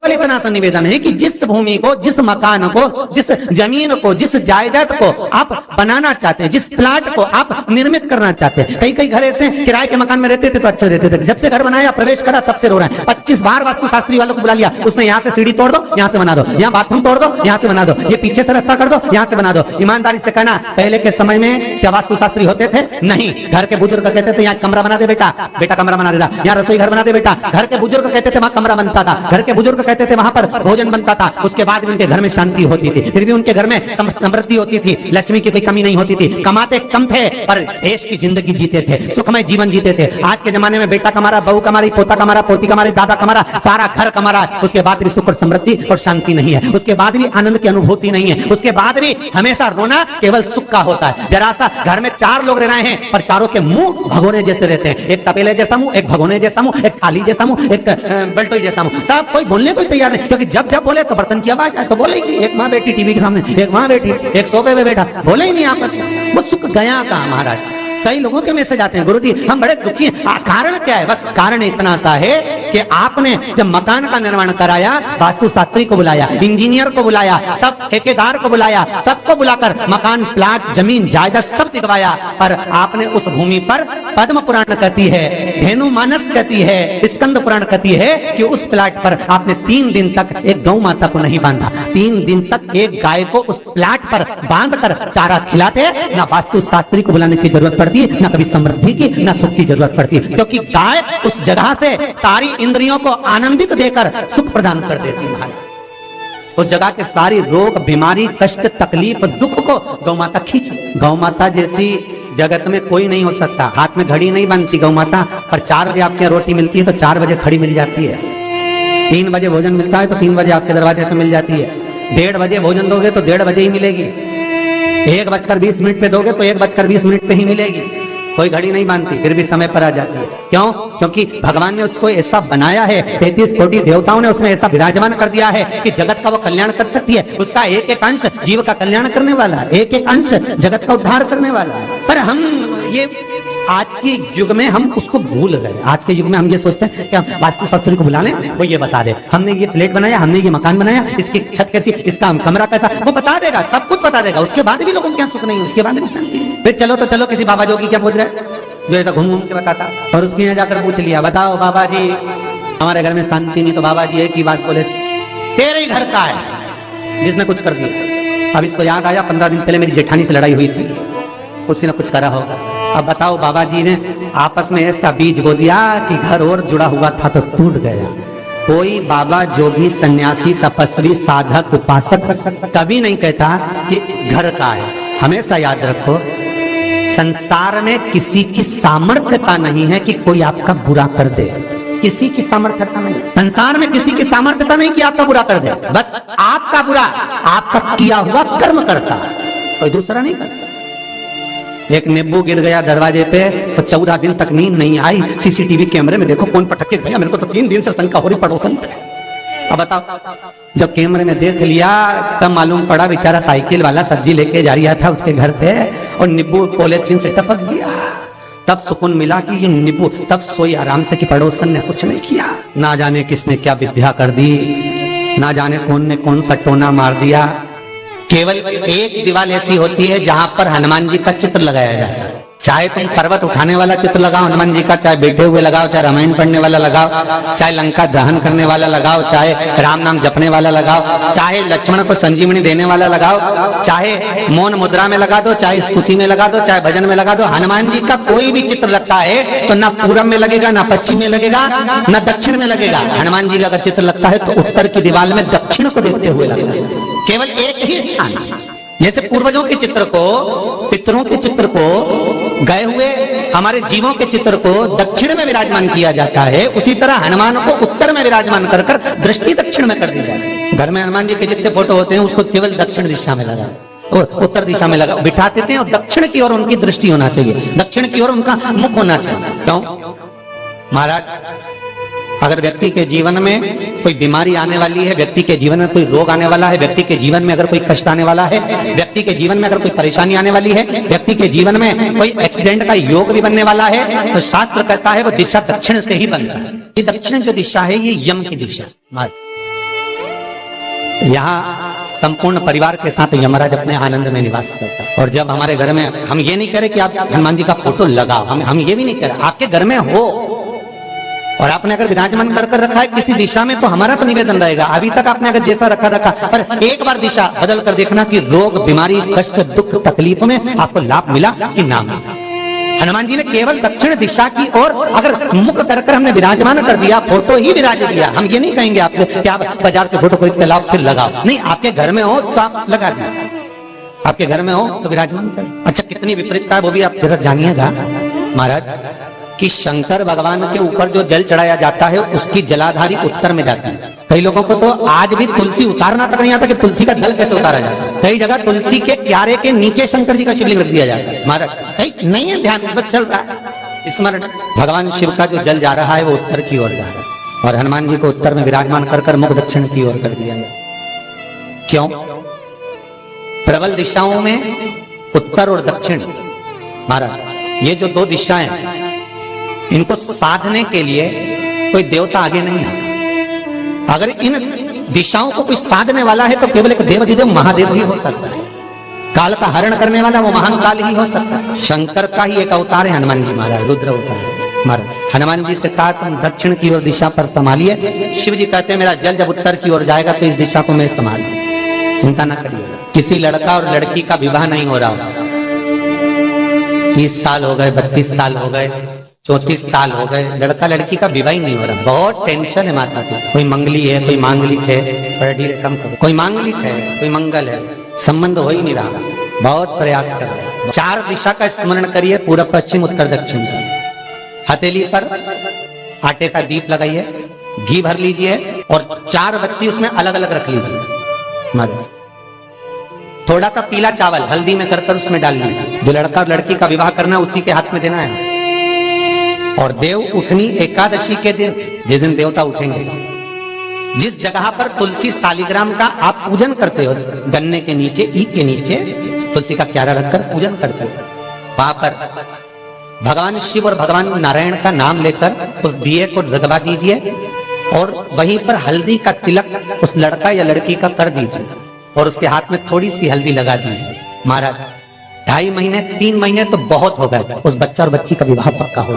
केवल इतना सा निवेदन है कि जिस भूमि को, जिस मकान को, जिस जमीन को, जिस जायदाद को आप बनाना चाहते हैं, जिस प्लाट को आप निर्मित करना चाहते हैं, कई कई घर ऐसे किराए के मकान में रहते थे तो अच्छे रहते थे, जब से घर बनाया प्रवेश करा तब से रो रहे हैं। 25 बार वास्तुशास्त्री वालों को बुला लिया, उसने यहाँ से सीढ़ी तोड़ दो, यहाँ से बना दो, यहाँ बाथरूम तोड़ दो, यहाँ से बना दो, ये पीछे से रास्ता कर दो, यहाँ से बना दो। ईमानदारी से कहना, पहले के समय में क्या वास्तुशास्त्री होते थे? नहीं। घर के बुजुर्ग कहते थे यहाँ कमरा बना दे बेटा, बेटा कमरा बना देता, यहाँ रसोई घर बना दे बेटा, घर के बुजुर्ग कहते थे वहां कमरा बनता था, घर के बुजुर्ग कहते थे वहां पर भोजन बनता था। उसके बाद भी उनके घर में शांति होती थी, फिर भी उनके घर में समृद्धि होती थी, लक्ष्मी की कोई कमी नहीं होती थी, कमाते कम थे पर देश की जिंदगी जीते थे, सुखमय जीवन जीते थे। आज के जमाने में बेटा कमा रहा, बहू कमा रही, पोता कमा रहा, पोती कमा रही, दादा कमा रहा, सारा घर कमा रहा है, उसके बाद भी सुख और समृद्धि और शांति नहीं है, उसके बाद भी आनंद की अनुभूति नहीं है, उसके बाद भी हमेशा रोना केवल सुख का होता है। जरा सा घर में 4 लोग रह रहे हैं पर चारों के मुंह भगोने जैसे रहते हैं, एक तपेले जैसा मुंह, एक भगोने जैसा मुंह, एक थाली जैसा मुंह, एक बेल्टोई जैसा मुंह, सब कोई बोलने को तैयार नहीं, क्योंकि जब जब बोले तो बर्तन की आवाज आए तो बोलेगी। एक माँ बैठी टीवी के सामने, एक माँ बैठी, एक सोफे पे बैठा, बोले ही नहीं आपस में। वो सुख गया कहाँ महाराज? कई लोगों के मैसेज आते हैं, गुरुजी हम बड़े दुखी हैं। कारण क्या है? बस कारण इतना सा है कि आपने जब मकान का निर्माण कराया, वास्तुशास्त्री को बुलाया, इंजीनियर को बुलाया, सब ठेकेदार को बुलाया, सबको बुलाकर मकान, प्लाट, जमीन, जायदाद सब दिखवाया, पर आपने उस भूमि पर पद्म पुराण कहती है, धेनु मानस कहती है, स्कंद पुराण कहती है कि उस प्लाट पर आपने 3 दिन तक एक गौ माता को नहीं बांधा, 3 दिन तक एक गाय को उस प्लाट पर बांधकर चारा खिलाते। ना वास्तुशास्त्री को बुलाने की जरूरत पड़ती, ना कभी समृद्धि की, ना सुख की जरूरत पड़ती, क्योंकि गाय उस जगह से सारी इंद्रियों को आनंदित देकर सुख प्रदान कर देती है। उस जगह के सारी रोग, बीमारी, कष्ट, तकलीफ, दुख को गौ माता खींच। गौ माता जैसी जगत में कोई नहीं हो सकता। हाथ में घड़ी नहीं बनती गौ माता, पर 4 बजे आपके यहाँ रोटी मिलती है तो 4 बजे खड़ी मिल जाती है। 3 बजे भोजन मिलता है तो 3 बजे आपके दरवाजे पे मिल जाती है। 1:30 बजे भोजन दोगे तो 1:30 बजे ही मिलेगी। 1:20 पे दोगे तो 1:20 पे ही मिलेगी। कोई घड़ी नहीं बांधती, फिर भी समय पर आ जाती है। क्यों? क्योंकि भगवान ने उसको ऐसा बनाया है, 33 कोटि देवताओं ने उसमें ऐसा विराजमान कर दिया है कि जगत का वो कल्याण कर सकती है। उसका एक एक अंश जीव का कल्याण करने वाला है, एक एक अंश जगत का उद्धार करने वाला है। पर हम ये आज के युग में हम उसको भूल गए। आज के युग में हम ये सोचते हैं कि हम वास्तुशास्त्री को बुला लें, वो ये बता दे, हमने ये फ्लैट बनाया, हमने ये मकान बनाया, इसकी छत कैसी, इसका कमरा कैसा, वो बता देगा, सब कुछ बता देगा। उसके बाद भी लोगों को क्या सुख नहीं, उसके बाद भी शांति। फिर चलो तो चलो किसी बाबा जोगी क्या पूछ रहे, जो ऐसा घूम घूम के बताता, और उसके यहाँ जाकर पूछ लिया, बताओ बाबा जी हमारे घर में शांति नहीं, तो बाबा जी एक ही बात बोले, तेरे ही घर का है जिसने कुछ कर दिया। अब इसको याद आया 15 दिन पहले मेरी जेठानी से लड़ाई हुई थी, उसी ने कुछ करा होगा। अब बताओ बाबा जी ने आपस में ऐसा बीज बो दिया कि घर और जुड़ा हुआ था तो टूट गया। कोई बाबा जोगी सन्यासी तपस्वी साधक उपासक कभी नहीं कहता कि घर का है। हमेशा याद रखो, संसार में किसी की सामर्थ्यता नहीं है कि कोई आपका बुरा कर दे। किसी की सामर्थ्यता नहीं, संसार में किसी की सामर्थ्यता नहीं कि आपका बुरा कर दे। बस आपका बुरा आपका किया हुआ कर्म करता है, कोई दूसरा नहीं कर सकता। एक नींबू गिर गया दरवाजे पे तो 14 दिन तक नींद नहीं आई। सीसीटीवी कैमरे में देखो कौन पटक के गया, मेरे को तो 3 दिन से शंका हो रही पड़ोसन पे। अब बताओ, जब कैमरे में देख लिया तब मालूम पड़ा बेचारा साइकिल वाला सब्जी लेके जा रहा था उसके घर पे और नींबू पॉलीथीन से टपक गया। तब सुकून मिला कि ये नींबू, तब सोई आराम से कि पड़ोसन ने कुछ नहीं किया। ना जाने किसने क्या विद्या कर दी, ना जाने कौन ने कौन सा टोना मार दिया। केवल एक दीवार ऐसी होती है जहां पर हनुमान जी का चित्र लगाया जाता है। चाहे तुम पर्वत उठाने वाला चित्र लगाओ हनुमान जी का, चाहे बैठे हुए लगाओ, चाहे रामायण पढ़ने वाला लगाओ, चाहे लंका दहन करने वाला लगाओ, चाहे राम नाम जपने वाला लगाओ, चाहे लक्ष्मण को संजीवनी देने वाला लगाओ, चाहे मौन मुद्रा में लगा दो, चाहे स्तुति में लगा दो, चाहे भजन में लगा दो। हनुमान जी का कोई भी चित्र लगता है तो ना पूरब में लगेगा, ना पश्चिम में लगेगा, ना दक्षिण में लगेगा। हनुमान जी का अगर चित्र लगता है तो उत्तर की दीवार में दक्षिण को देखते हुए लगेगा। केवल एक ही स्थान, जैसे पूर्वजों के चित्र को, पितरों के चित्र को, गए हुए हमारे जीवों के चित्र को दक्षिण में विराजमान किया जाता है, उसी तरह हनुमान को उत्तर में विराजमान कर कर दृष्टि दक्षिण में कर दी जाती है। घर में हनुमान जी के जितने फोटो होते हैं उसको केवल दक्षिण दिशा में लगा और उत्तर दिशा में लगा बिठाते थे, और दक्षिण की ओर उनकी दृष्टि होना चाहिए, दक्षिण की ओर उनका मुख होना चाहिए। क्यों महाराज? अगर व्यक्ति के जीवन में कोई बीमारी आने वाली है, व्यक्ति के जीवन में कोई रोग आने वाला है, व्यक्ति के जीवन में अगर कोई कष्ट आने वाला है, व्यक्ति के जीवन में अगर कोई परेशानी आने वाली है, व्यक्ति के जीवन में कोई एक्सीडेंट का योग भी बनने वाला है, तो शास्त्र कहता है वो दिशा दक्षिण से ही बनता है। ये दक्षिण जो दिशा है ये यम की दिशा। यहाँ संपूर्ण परिवार के साथ यमराज अपने आनंद में निवास करता है। और जब हमारे घर में, हम ये नहीं कह रहे कि आप हनुमान जी का फोटो लगाओ, हम ये भी नहीं कह रहे, आपके घर में हो और आपने अगर विराजमान कर रखा है किसी दिशा में, तो हमारा तो निवेदन रहेगा, अभी तक आपने अगर जैसा रखा पर एक बार दिशा बदल कर देखना कि रोग, बीमारी, कष्ट, दुख, तकलीफ में आपको लाभ मिला कि ना मिला। हनुमान जी ने केवल दक्षिण दिशा की ओर अगर मुख कर हमने विराजमान कर दिया, फोटो ही विराज दिया। हम ये नहीं कहेंगे आपसे कि आप बाजार से फोटो खरीद के लाओ फिर लगाओ, नहीं, आपके घर में हो तो आप लगा दीजिए, आपके घर में हो तो विराजमान करें। अच्छा, कितनी विपरीतता है वो भी आप जरा जानिएगा महाराज, कि शंकर भगवान के ऊपर जो जल चढ़ाया जाता है उसकी जलाधारी उत्तर में जाती है। कई लोगों को तो आज भी तुलसी उतारना तक नहीं आता कि तुलसी का दल कैसे उतारा जाता है। कई जगह तुलसी के क्यारे के नीचे शंकर जी का शिवलिंग रख दिया जाता है महाराज, कहीं नहीं है ध्यान, बस चल रहा है स्मरण। भगवान शिव का जो जल जा रहा है वो उत्तर की ओर जा रहा है और हनुमान जी को उत्तर में विराजमान कर मुख दक्षिण की ओर कर दिया गया। क्यों? प्रबल दिशाओं में उत्तर और दक्षिण महाराज, ये जो दो दिशाएं हैं इनको साधने के लिए कोई देवता आगे नहीं आता। अगर इन दिशाओं को कोई साधने वाला है तो केवल एक देवाधिदेव महादेव ही हो सकता है। काल का हरण करने वाला वो महान काल ही हो सकता है। शंकर का ही एक अवतार है हनुमान जी महाराज, रुद्र अवतार महाराज। हनुमान जी से कहा तुम दक्षिण की ओर दिशा पर संभालिए। शिव जी कहते हैं मेरा जल जब उत्तर की ओर जाएगा तो इस दिशा को मैं संभाल, चिंता ना करिए। किसी लड़का और लड़की का विवाह नहीं हो रहा, 30 साल हो गए, 32 साल हो गए, 34 साल हो गए, लड़का लड़की का विवाह ही नहीं हो रहा, बहुत टेंशन है माता की। कोई मंगली है, कोई मांगलिक है, कम करो, कोई मांगलिक है, कोई मंगल है, संबंध हो ही नहीं रहा, बहुत प्रयास कर रहे हैं। 4 दिशा का स्मरण करिए, पूर्व पश्चिम उत्तर दक्षिण। हथेली पर आटे का दीप लगाइए, घी भर लीजिए और 4 बत्ती उसमें अलग अलग रख लीजिए। थोड़ा सा पीला चावल हल्दी में कर उसमें डाल लीजिए। जो लड़का और लड़की का विवाह करना है उसी के हाथ में देना है। और देव उठनी एकादशी के दिन, जिस दिन देवता उठेंगे, जिस जगह पर तुलसी सालिग्राम का आप पूजन करते हो, गन्ने के नीचे, ईख के नीचे तुलसी का क्यारा रखकर पूजन करते हो, वहां पर भगवान शिव और भगवान नारायण का नाम लेकर उस दिए को रगवा दीजिए और वहीं पर हल्दी का तिलक उस लड़का या लड़की का कर दीजिए और उसके हाथ में थोड़ी सी हल्दी लगा दीजिए। महाराज 2.5 महीने 3 महीने तो बहुत हो गए, उस बच्चा और बच्ची का विवाह पक्का हो।